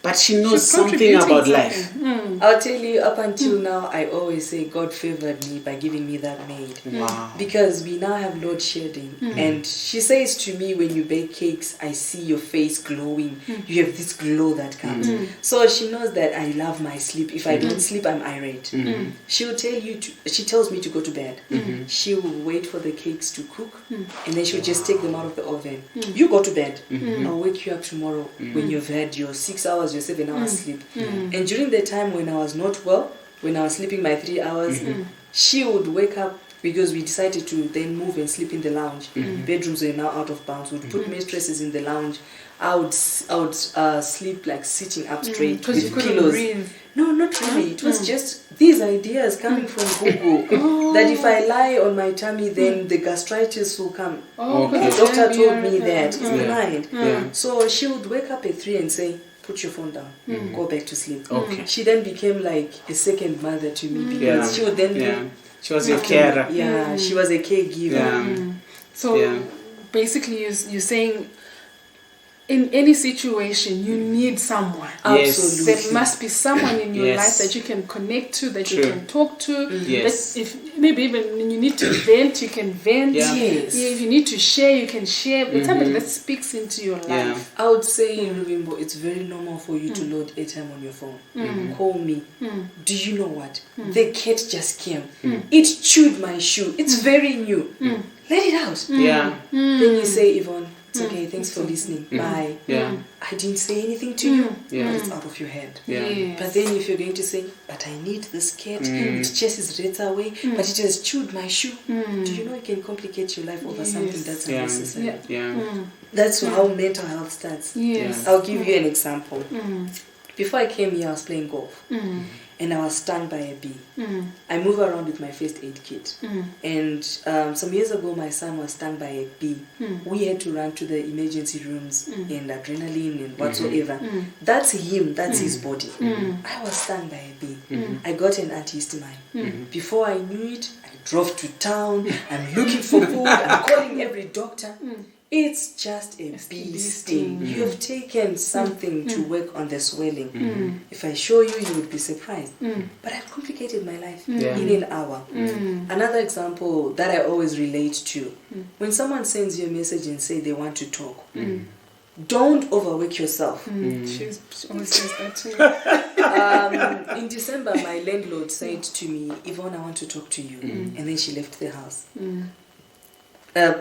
S1: but she knows something about life.
S3: I'll tell you, up until now, I always say God favored me by giving me that maid.
S1: Wow.
S3: Because we now have load shedding. And she says to me, when you bake cakes, I see your face glowing. You have this glow that comes. So she knows that I love my sleep. If I don't sleep, I'm irate. She will tell you, she tells me to go to bed. She will wait for the cakes to cook. And then she'll just take them out of the oven. You go to bed. I'll wake you up tomorrow when you've had your 6 hours, your 7 hours sleep. And during the time when I was not well, when I was sleeping my 3 hours, she would wake up because we decided to then move and sleep in the lounge. Bedrooms were now out of bounds. We'd put mattresses in the lounge. I would sleep like sitting up straight with pillows. Breathe. No, not really. It was just these ideas coming from Google. That if I lie on my tummy, then the gastritis will come. The doctor told me that. It's the mind. So she would wake up at 3 and say, put your phone down, go back to sleep. She then became like a second mother to me because she would then
S1: she was a carer.
S3: She was a caregiver.
S2: So basically you're saying in any situation you need someone.
S3: Absolutely.
S2: There must be someone in your life that you can connect to, that you can talk to. That if maybe even when you need to vent, you can vent. If you need to share, you can share. But somebody that speaks into your life.
S3: I would say in Rubimbo, it's very normal for you to load airtime on your phone. Call me. Do you know what? The cat just came. It chewed my shoe. It's very new. Let it out. Then you say, Yvonne, it's okay, thanks for listening. Bye. I didn't say anything to you. But it's out of your head. But then if you're going to say, but I need this cat, it chases rats away, but it has chewed my shoe. Do you know it can complicate your life over something that's unnecessary? That's how mental health starts. I'll give you an example. Before I came here, I was playing golf. And I was stung by a bee. I move around with my first aid kit. And some years ago, my son was stung by a bee. We had to run to the emergency rooms and adrenaline and whatsoever. That's him. That's his body. I was stung by a bee. I got an antihistamine. Before I knew it, I drove to town. I'm looking for food. I'm calling every doctor. It's just a bee sting. You've taken something to work on the swelling. If I show you, you would be surprised. But I've complicated my life in an hour. Another example that I always relate to, when someone sends you a message and say they want to talk, don't overwork yourself.
S2: She always says that to me.
S3: In December, my landlord said to me, Yvonne, I want to talk to you. And then she left the house.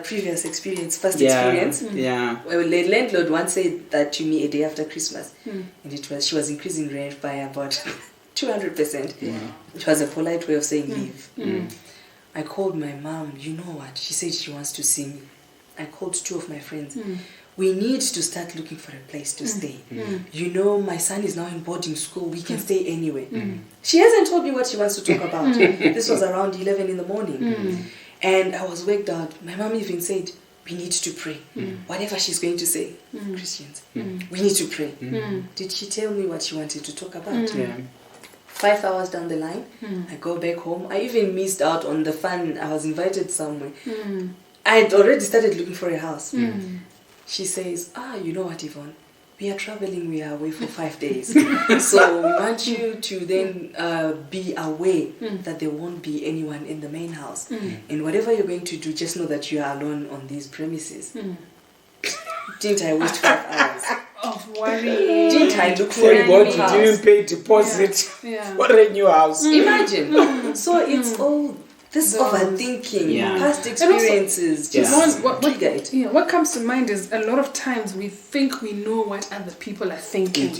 S3: Previous experience, first experience. Well, the landlord once said that to me a day after Christmas, and she was increasing rent by about 200%. It was a polite way of saying leave. I called my mom. You know what? She said she wants to see me. I called 2 of my friends. We need to start looking for a place to stay. You know, my son is now in boarding school. We can stay anywhere. She hasn't told me what she wants to talk about. This was around 11 in the morning. And I was waked out. My mom even said, we need to pray. Whatever she's going to say, Christians, we need to pray. Did she tell me what she wanted to talk about? 5 hours down the line, I go back home. I even missed out on the fun. I was invited somewhere. I had already started looking for a house. She says, you know what, Yvonne? We are traveling, we are away for 5 days. So we want you to then be aware that there won't be anyone in the main house. And whatever you're going to do, just know that you are alone on these premises. Didn't I waste 5 hours?
S2: Of worry.
S3: Didn't I look for a
S1: God
S3: new
S1: you
S3: house?
S1: didn't pay deposit for a new house.
S3: Imagine. So it's all this overthinking, past experiences, just trigger it.
S2: What comes to mind is a lot of times we think we know what other people are thinking.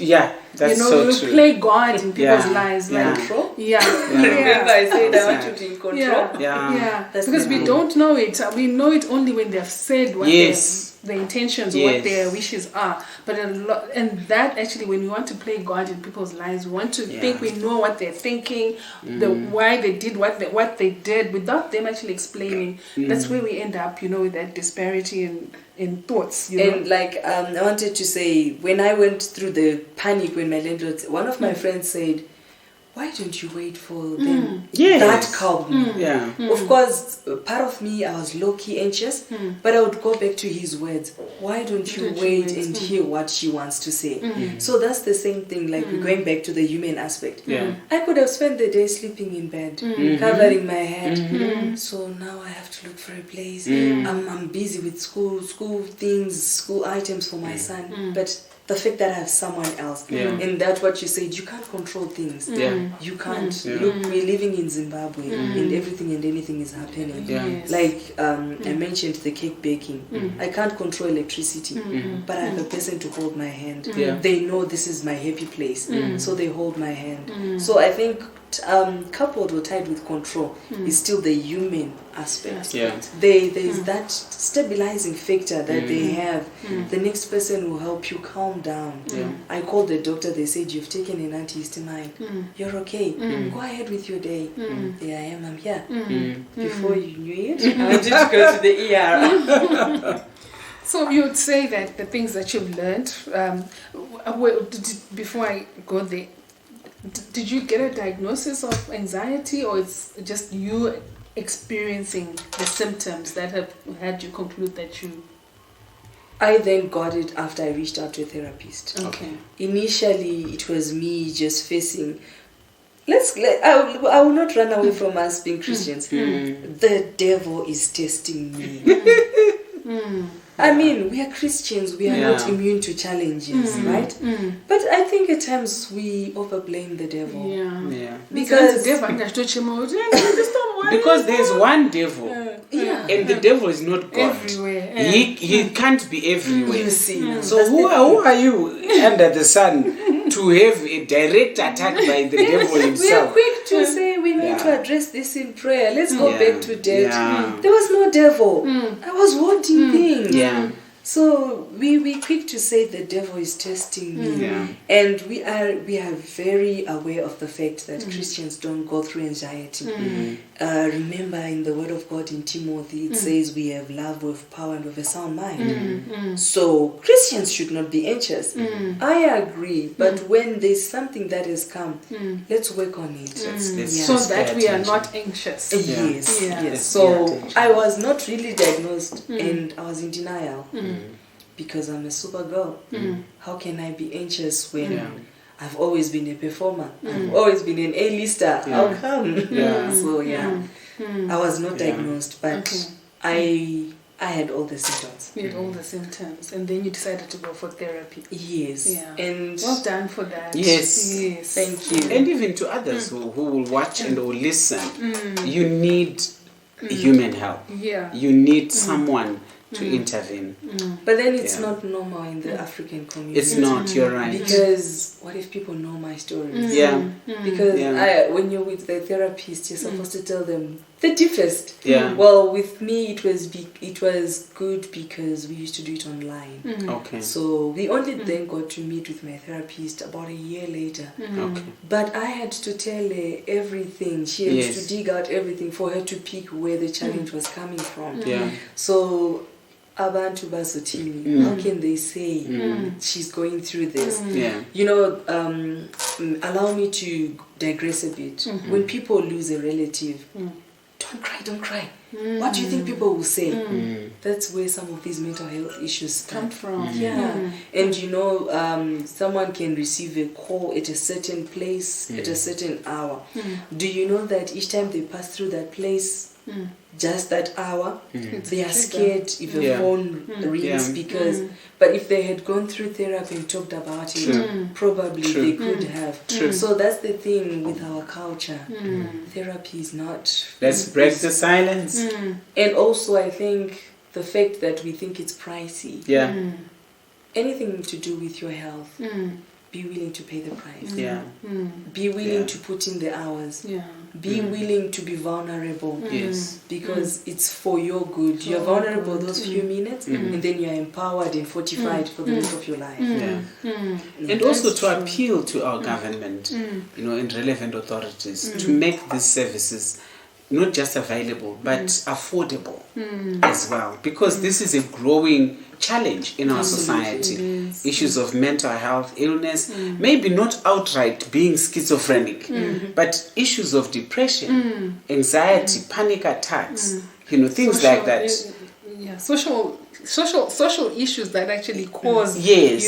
S1: That's
S2: so
S1: true.
S2: We play God in people's lives.
S3: Control?
S2: Remember
S3: I said I want you to be in control?
S2: That's because we don't know it. We know it only when they've said what the intentions, what their wishes are. But and that actually, when we want to play God in people's lives, we want to think we know what they're thinking, why they did what they did, without them actually explaining. That's where we end up, with that disparity in thoughts.
S3: And like I wanted to say, when I went through the panic when my landlord, one of my friends said, why don't you wait for them? That calmed me. Of course, part of me, I was low-key anxious, but I would go back to his words. Why don't you wait and hear what she wants to say? So that's the same thing, like we're going back to the human aspect. I could have spent the day sleeping in bed, covering my head. So now I have to look for a place. I'm busy with school things, school items for my son. But the fact that I have someone else, and that's what you said, you can't control things. You can't. Look, we're living in Zimbabwe, and everything and anything is happening. Like I mentioned the cake baking. I can't control electricity, but I have a person to hold my hand. They know this is my happy place, so they hold my hand. So I think coupled or tied with control is still the human aspect. There's that stabilizing factor that they have. The next person will help you calm down. I called the doctor, they said you've taken an antihistamine. You're okay. Go ahead with your day. There I am, I'm here. Before you knew it, I wanted to go to the ER.
S2: So you would say that the things that you've learned, before I go there, did you get a diagnosis of anxiety, or it's just you experiencing the symptoms that have had you conclude that you...
S3: I then got it after I reached out to a therapist.
S2: Okay.
S3: Initially, it was me just facing... I will not run away from us being Christians. The devil is testing me. I mean, we are Christians, we are not immune to challenges, right? But I think at times we overblame the devil.
S1: Because there's one devil. And the devil is not God.
S2: Everywhere.
S1: He can't be everywhere.
S3: You see.
S1: So who are you under the sun to have a direct attack by the devil himself?
S3: We are quick to say we need to address this in prayer. Let's go back to death. There was no devil. I was wanting things. So we quick to say the devil is testing me, and we are very aware of the fact that Christians don't go through anxiety. Remember, in the Word of God in Timothy, it says we have love, with power, and with a sound mind. So Christians should not be anxious. I agree, but when there's something that has come, let's work on it.
S2: So that we are not anxious.
S3: Yes. So I was not really diagnosed, and I was in denial. Because I'm a super girl. How can I be anxious when I've always been a performer? I've always been an A-lister. How come? So I was not diagnosed, but I had all the symptoms.
S2: You had all the symptoms, and then you decided to go for therapy.
S3: Yes. And
S2: well done for that.
S1: Yes.
S3: Thank you.
S1: And even to others who will watch and will listen, you need human help. You need someone to intervene.
S3: But then it's not normal in the African community.
S1: It's not, you're right.
S3: Because what if people know my stories? Because when you're with the therapist, you're supposed to tell them the deepest. Well, with me, it was good because we used to do it online.
S1: Okay.
S3: So we only then got to meet with my therapist about a year later.
S1: Okay.
S3: But I had to tell her everything. She had to dig out everything for her to pick where the challenge was coming from. So abantu bazothini, how can they say she's going through this? You know, allow me to digress a bit. When people lose a relative, don't cry. What do you think people will say? That's where some of these mental health issues come from. And you know, someone can receive a call at a certain place at a certain hour. Do you know that each time they pass through that place, just that hour, they are scared if a phone rings because but if they had gone through therapy and talked about it, probably they could have. So that's the thing with our culture. Therapy is not.
S1: Let's break the silence.
S3: And also I think the fact that we think it's pricey. Anything to do with your health, be willing to pay the price. Be willing to put in the hours. Be willing to be vulnerable. Because it's for your good. You're vulnerable those few minutes, and then you're empowered and fortified for the rest of your life.
S1: And also to appeal to our government, you know, and relevant authorities to make these services not just available but affordable as well, because this is a growing challenge in our society. Issues of mental health, illness, maybe not outright being schizophrenic, but issues of depression, anxiety, panic attacks, you know, things like that.
S2: Social issues that actually cause you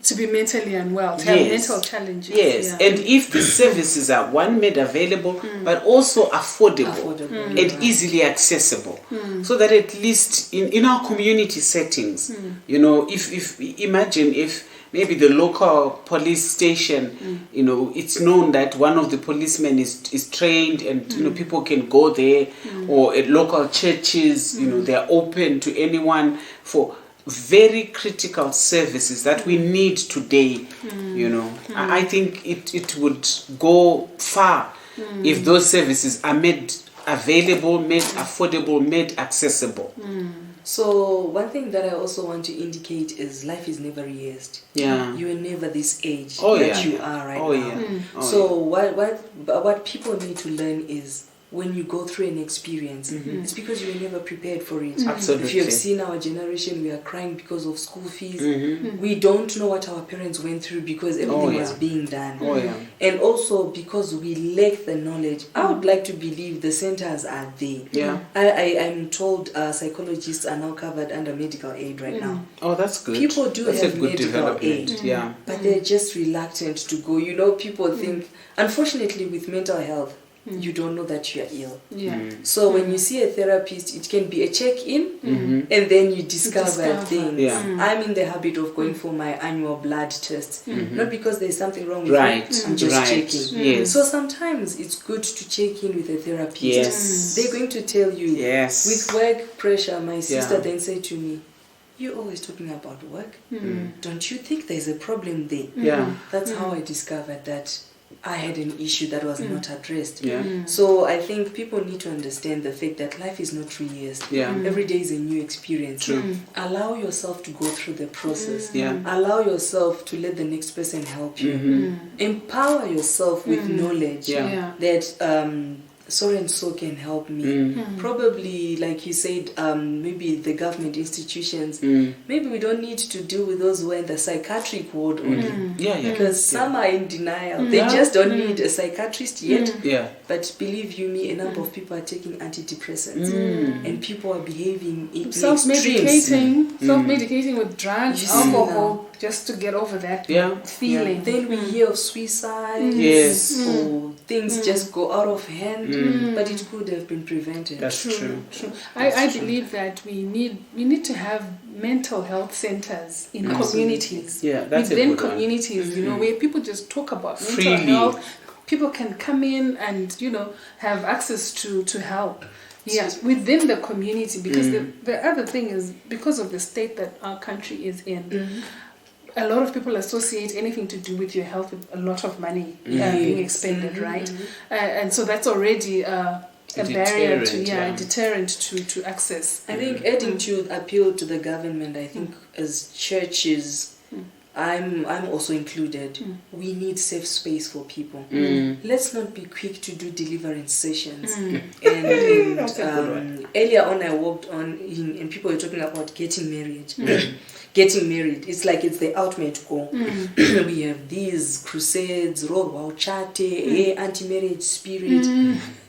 S2: to be mentally unwell, to have mental challenges.
S1: And if the services are made available, but also affordable and easily accessible, so that at least in our community settings, you know, if imagine if maybe the local police station, you know, it's known that one of the policemen is trained, and you know, people can go there, or at local churches, you know, they are open to anyone for very critical services that we need today. You know, I think it would go far if those services are made available, made affordable, made accessible.
S3: So one thing that I also want to indicate is life is never rehearsed. You are never this age that you are right now. So what people need to learn is, when you go through an experience, it's because you were never prepared for it.
S1: Absolutely.
S3: If you have seen our generation, we are crying because of school fees. We don't know what our parents went through because everything was being done. And also because we lack the knowledge. I would like to believe the centers are there. I'm told psychologists are now covered under medical aid right now.
S1: Oh, that's good.
S3: People do have medical aid, but they're just reluctant to go. You know, people think, unfortunately with mental health, you don't know that you're ill. So when you see a therapist, it can be a check-in, and then you discover things. I'm in the habit of going for my annual blood test, not because there's something wrong with me, I'm just checking. So sometimes it's good to check in with a therapist. They're going to tell you. With work pressure, my sister then said to me, "You're always talking about work. Don't you think there's a problem there?" That's how I discovered that I had an issue that was not addressed. So I think people need to understand the fact that life is not 3 years. Every day is a new experience. Allow yourself to go through the process. Allow yourself to let the next person help you. Empower yourself with knowledge that so and so can help me. Probably, like you said, maybe the government institutions, maybe we don't need to deal with those who are in the psychiatric ward only. Because some are in denial. They just don't need a psychiatrist yet. But believe you me, a number of people are taking antidepressants and people are behaving in
S2: self-medicating with drugs, alcohol, just to get over that feeling.
S3: Then we hear of suicide, or things just go out of hand, but it could have been prevented.
S1: That's true.
S2: I believe that we need to have mental health centers in communities. Within communities, you know, where people just talk about mental health. People can come in and, you know, have access to help. Within the community, because the other thing is, because of the state that our country is in, a lot of people associate anything to do with your health with a lot of money being expended, right? And so that's already a barrier to, a deterrent to access.
S3: I think adding to appeal to the government, I think as churches, I'm also included. We need safe space for people. Let's not be quick to do deliverance sessions. And earlier on, I walked on, and people were talking about getting married. Getting married, it's like it's the ultimate goal. We have these crusades, anti-marriage spirit.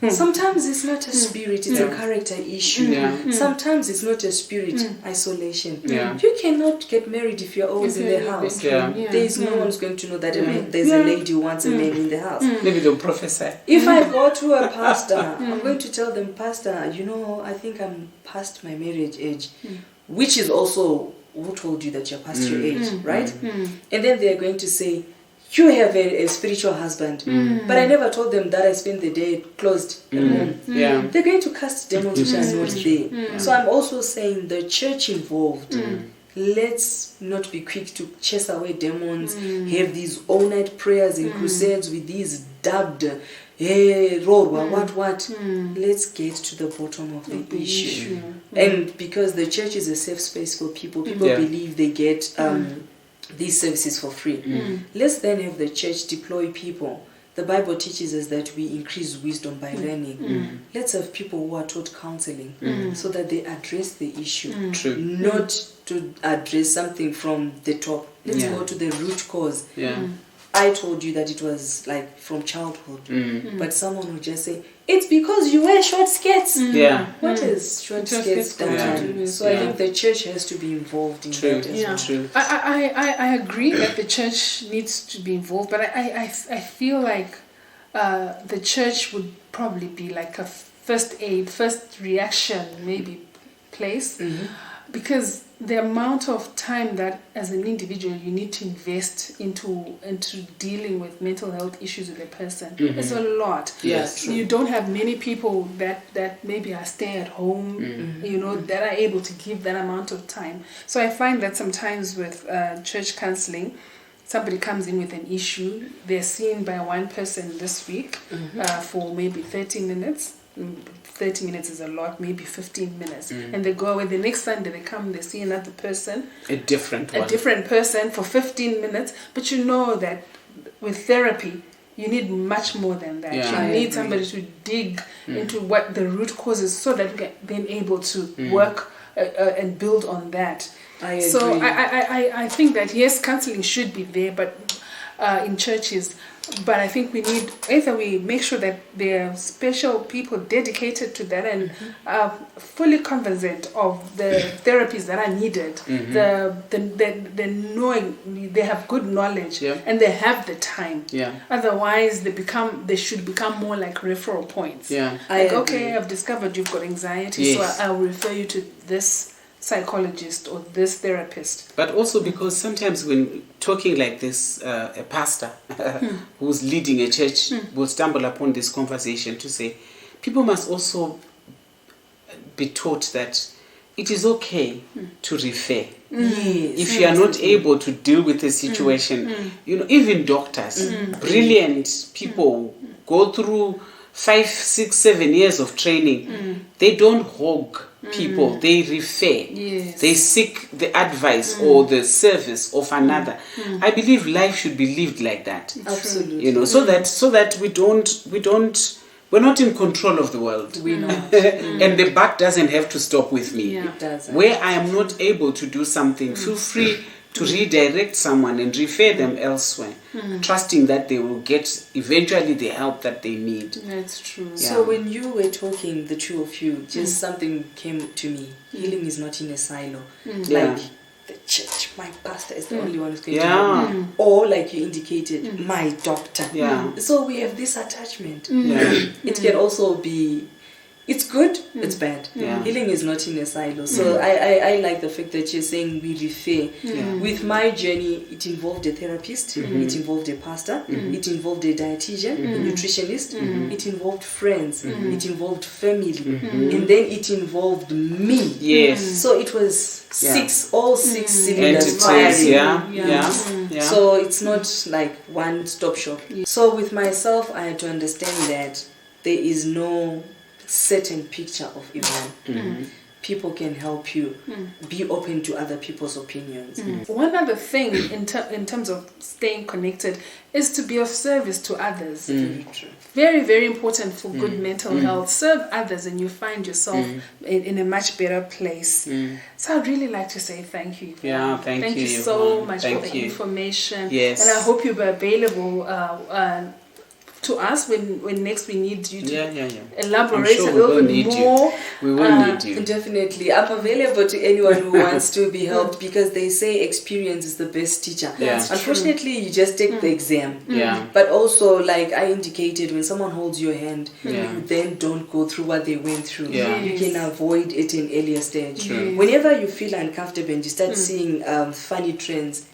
S3: Sometimes it's not a spirit, it's a character issue. Sometimes it's not a spirit, isolation. You cannot get married if you're always in the house. There's no one's going to know that there's a lady who wants a man in the house.
S1: Maybe they'll prophesy.
S3: If I go to a pastor, I'm going to tell them, Pastor, you know, I think I'm past my marriage age, which is also who told you that you're past your age, right? And then they're going to say, you have a spiritual husband, but I never told them that I spend the day closed at home. They're going to cast demons which are not there. So I'm also saying the church involved, let's not be quick to chase away demons, have these all-night prayers and crusades with these dubbed let's get to the bottom of the issue. And because the church is a safe space for people believe they get these services for free. Let's then have the church deploy people. The Bible teaches us that we increase wisdom by learning. Let's have people who are taught counseling so that they address the issue, not to address something from the top. Let's go to the root cause. I told you that it was like from childhood, but someone would just say, it's because you wear short skirts. What is short skirts done? So I think the church has to be involved in that as well.
S2: I agree that the church needs to be involved, but I feel like the church would probably be like a first reaction maybe place, because the amount of time that as an individual you need to invest into dealing with mental health issues with a person is a lot. You don't have many people that maybe are stay at home, you know, that are able to give that amount of time. So I find that sometimes with church counseling, somebody comes in with an issue, they're seen by one person this week for maybe 30 minutes. 30 minutes is a lot, maybe 15 minutes. And they go away. The next Sunday they come, they see another person.
S1: A different
S2: person for 15 minutes. But you know that with therapy, you need much more than that. You need somebody to dig into what the root cause is so that you can be able to work and build on that.
S3: I agree.
S2: So I think that, yes, counseling should be there, but in churches. But I think we need, either we make sure that there are special people dedicated to that and fully cognizant of the therapies that are needed, the knowing, they have good knowledge and they have the time. Otherwise, they should become more like referral points. Like, okay, I've discovered you've got anxiety, so I'll refer you to this psychologist or this therapist.
S1: But also because sometimes when talking like this, a pastor who's leading a church will stumble upon this conversation to say, people must also be taught that it is okay to refer.
S3: Yes.
S1: If you are not able to deal with the situation, you know, even doctors, brilliant people go through 5, 6, 7 years of training. They don't hog people, they refer.
S2: Yes.
S1: They seek the advice or the service of another. I believe life should be lived like that.
S3: Absolutely.
S1: You know, so that we're not in control of the world.
S3: We're not.
S1: And the buck doesn't have to stop with me.
S2: Yeah.
S3: It doesn't.
S1: Where I am not able to do something, feel free to redirect someone and refer them elsewhere, trusting that they will get eventually the help that they need.
S2: That's true.
S1: Yeah.
S3: So when you were talking, the two of you, just something came to me. Healing is not in a silo.
S1: Yeah.
S3: Like the church, my pastor is the only one who's going
S1: Yeah.
S3: to help me. Or like you indicated, my doctor.
S1: Yeah.
S3: So we have this attachment.
S1: Yeah.
S3: It can also be, it's good, it's bad.
S1: Yeah.
S3: Healing is not in a silo. So I like the fact that you're saying we refer.
S1: Yeah.
S3: With my journey, it involved a therapist, it involved a pastor, it involved a dietitian, a nutritionist, it involved friends, it involved family, and then it involved me.
S1: Yes.
S3: So it was six cylinders
S1: Entities,
S3: firing.
S1: yeah.
S3: So it's not like one stop shop. So with myself, I had to understand that there is no certain picture of Yvonne. People can help you. Be open to other people's opinions.
S2: One other thing in terms of staying connected is to be of service to others.
S3: Very true.
S2: Very, very important for good mental health. Serve others and you find yourself in a much better place. So I'd really like to say thank you.
S1: Yeah, thank you,
S2: so
S1: Yvonne.
S2: much
S1: Thank
S2: for the
S1: you.
S2: information.
S1: Yes.
S2: And I hope you'll be available to us when next we need you to elaborate
S1: I'm sure
S2: a little bit
S1: need
S2: more.
S1: We will need you.
S3: Definitely. I'm available to anyone who wants to be helped because they say experience is the best teacher.
S1: Yeah.
S3: Unfortunately, you just take the exam.
S1: Yeah.
S3: But also, like I indicated, when someone holds your hand,
S1: Yeah.
S3: you then don't go through what they went through.
S1: Yeah.
S3: You can avoid it in earlier stage.
S1: True.
S3: Whenever you feel uncomfortable and you start seeing funny trends,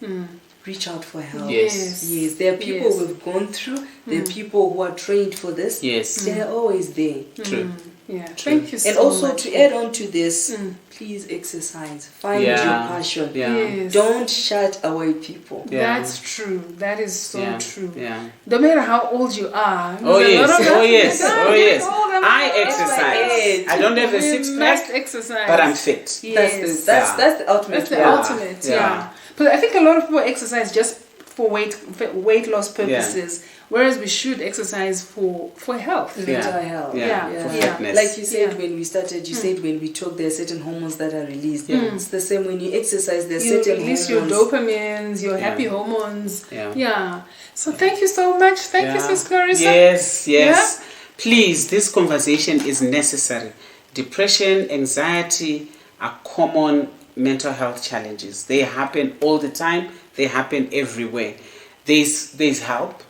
S3: reach out for help.
S1: Yes.
S3: Yes, there are people who've gone through, there are people who are trained for this.
S1: Yes.
S3: They're always there.
S1: True.
S2: Yeah. Thank you so much.
S3: And also to add on to this, please exercise. Find your passion.
S1: Yeah.
S2: Yes.
S3: Don't shut away people.
S1: Yeah.
S2: That's true. That is so true.
S1: Yeah.
S2: No matter how old you are.
S1: Oh
S2: there's a lot
S1: yes.
S2: of
S1: Oh yes.
S2: guys
S1: Oh yes.
S2: older.
S1: I exercise. I don't have a
S2: You
S1: 6
S2: must
S1: pack,
S2: exercise.
S1: but I'm fit.
S2: Yes.
S3: That's the ultimate.
S2: That's the
S1: Yeah.
S2: ultimate,
S1: Yeah.
S2: But I think a lot of people exercise just for weight loss purposes, whereas we should exercise for health.
S3: Mental health.
S1: Yeah. For
S2: Yeah.
S1: fitness.
S3: Like you said when we started, you said when we talk, there are certain hormones that are released. It's the same when you exercise, there are
S2: You
S3: certain
S2: release
S3: hormones.
S2: your dopamines, your happy hormones.
S1: Yeah.
S2: So thank you so much. Thank you, Sis Clarissa.
S1: Yes. Please, this conversation is necessary. Depression, anxiety are common mental health challenges. They happen all the time. They happen everywhere. There's help.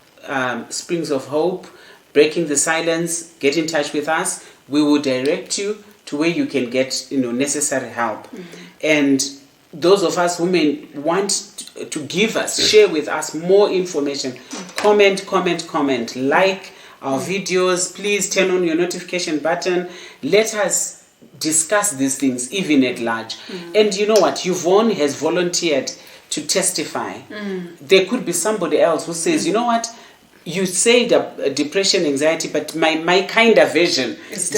S1: Springs of Hope, Breaking the Silence. Get in touch with us. We will direct you to where you can get necessary help. And those of us who may want to give us, share with us more information, comment, like our videos. Please turn on your notification button. Let us discuss these things even at large. And you know what? Yvonne has volunteered to testify. There could be somebody else who says, you know what? You say depression, anxiety, but my kind of version is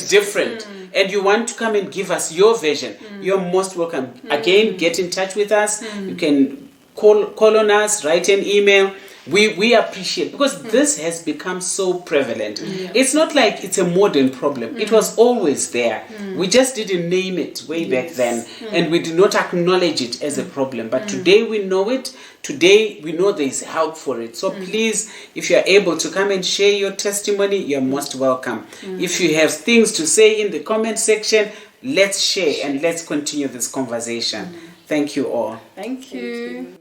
S1: different. And you want to come and give us your version. You're most welcome. Again, get in touch with us. You can call on us, write an email. We appreciate, because this has become so prevalent. It's not like it's a modern problem. It was always there. We just didn't name it way back then, and we did not acknowledge it as a problem. But today we know it. Today we know there is help for it. So please, if you are able to come and share your testimony, you're most welcome. If you have things to say in the comment section, let's share and let's continue this conversation. Thank you all.
S2: Thank you.